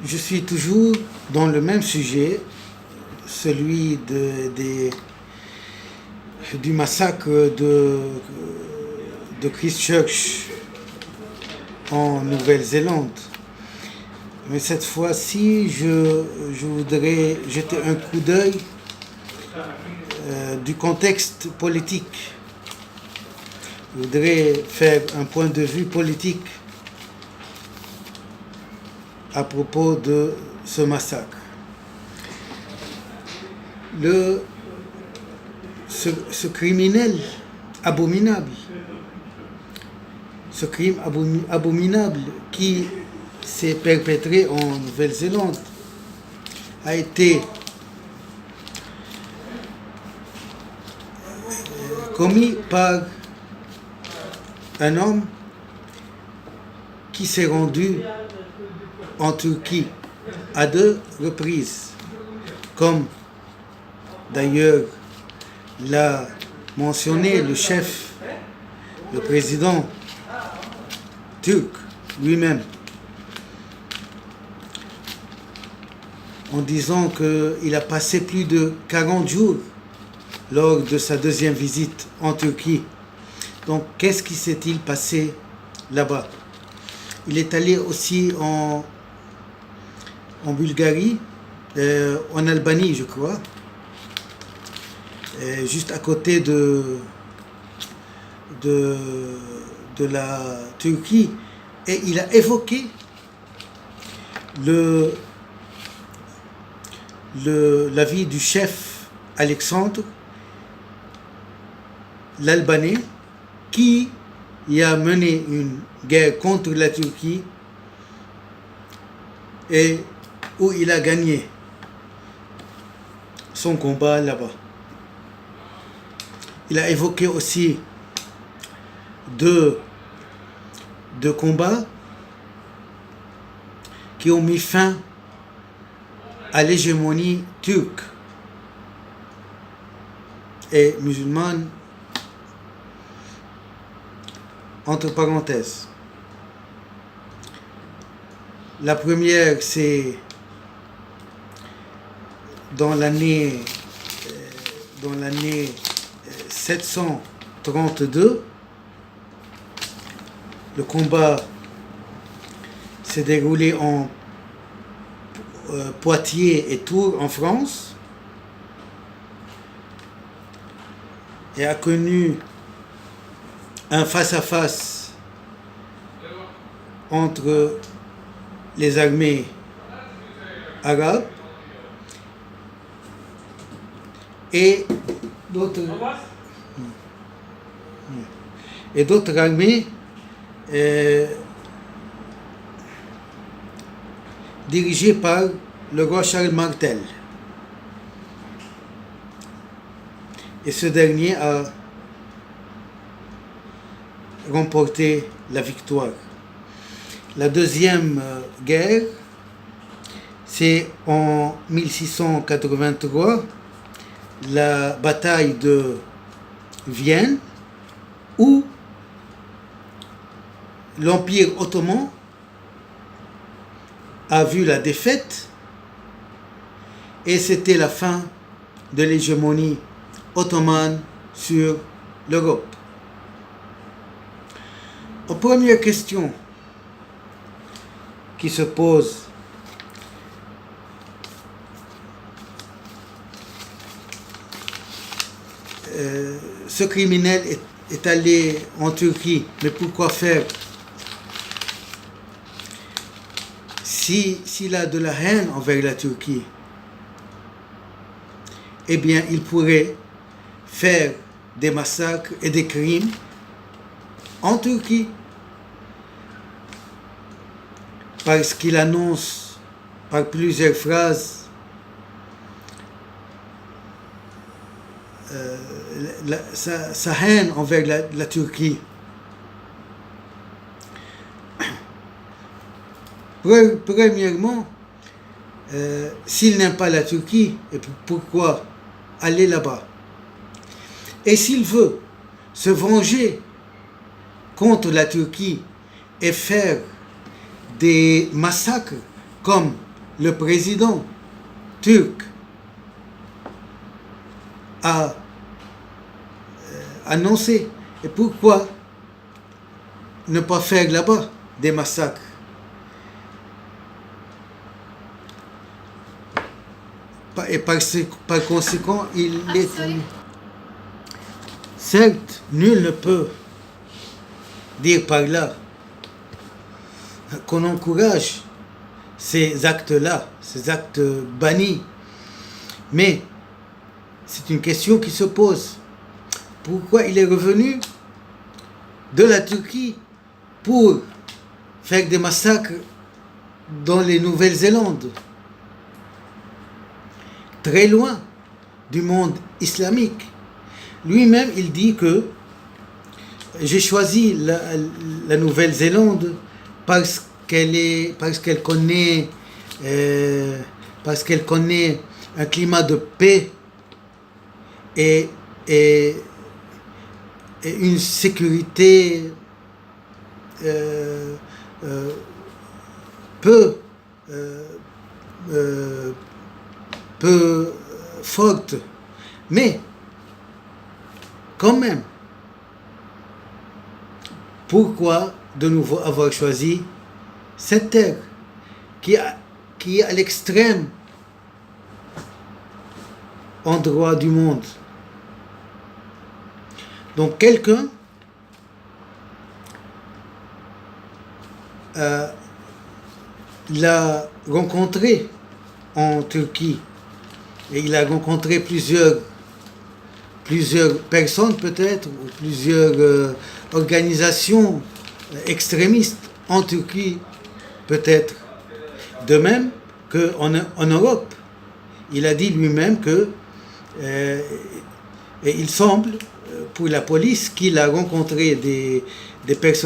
Je suis toujours dans le même sujet, celui du massacre de Christchurch en Nouvelle-Zélande. Mais cette fois-ci, je voudrais jeter un coup d'œil du contexte politique. Je voudrais faire un point de vue politique à propos de ce massacre. Ce criminel abominable, ce crime abominable qui s'est perpétré en Nouvelle-Zélande a été commis par un homme qui s'est rendu en Turquie à 2 reprises, comme d'ailleurs l'a mentionné le chef, le président turc lui-même, en disant qu'il a passé plus de 40 jours lors de sa 2e visite en Turquie. Donc, qu'est-ce qui s'est-il passé là-bas? Il est allé aussi en Bulgarie, en Albanie, je crois, juste à côté de la Turquie, et il a évoqué l'avis du chef Alexandre, l'Albanais, qui y a mené une guerre contre la Turquie et où il a gagné son combat là-bas. Il a évoqué aussi deux combats qui ont mis fin à l'hégémonie turque et musulmane, entre parenthèses. La première, c'est dans l'année 732. Le combat s'est déroulé en Poitiers et Tours en France et a connu un face-à-face entre les armées arabes et d'autres armées dirigées par le roi Charles Martel. Et ce dernier a remporté la victoire. La deuxième guerre, c'est en 1683, la bataille de Vienne, où l'Empire ottoman a vu la défaite et c'était la fin de l'hégémonie ottomane sur l'Europe. La première question qui se pose, ce criminel est allé en Turquie, mais pourquoi faire? S'il a de la haine envers la Turquie, eh bien, il pourrait faire des massacres et des crimes en Turquie, parce qu'il annonce par plusieurs phrases sa haine envers la Turquie. Premièrement, s'il n'aime pas la Turquie, et pourquoi aller là-bas? Et s'il veut se venger contre la Turquie et faire des massacres comme le président turc a annoncé. Et pourquoi ne pas faire là-bas des massacres? Et par conséquent, il est... Certes, nul ne peut dire par là qu'on encourage ces actes-là, ces actes bannis. Mais c'est une question qui se pose. Pourquoi il est revenu de la Turquie pour faire des massacres dans les Nouvelle-Zélande, très loin du monde islamique? Lui-même, il dit que j'ai choisi la Nouvelle-Zélande parce qu'elle connaît un climat de paix et une sécurité peu forte, mais quand même, pourquoi de nouveau avoir choisi cette terre qui est à l'extrême endroit du monde? Donc quelqu'un l'a rencontré en Turquie et il a rencontré plusieurs personnes peut-être, ou plusieurs organisations extrémistes en Turquie peut-être. De même qu'en Europe, il a dit lui-même que et il semble pour la police qu'il a rencontré des personnes